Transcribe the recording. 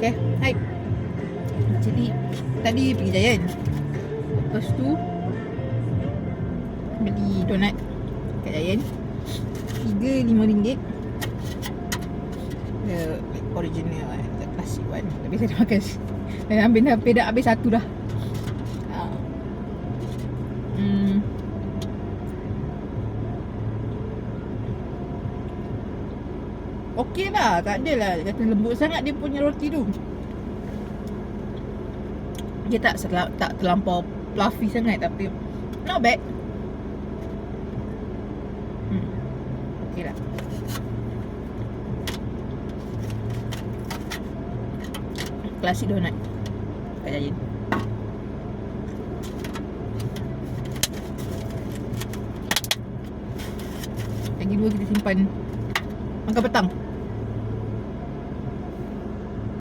Okay, hai. Jadi tadi pergi Giant. Lepas tu beli donat kat Giant, RM3-5. The original one, the classic one. Tapi saya dah makan. Hampir dah habis satu dah. Okey lah, tak adalah kata lembut sangat dia punya roti tu. Dia tak terlampau fluffy sangat, tapi not bad. Okey lah. Klasik donat kat Giant. Lagi 2 kita simpan makan petang.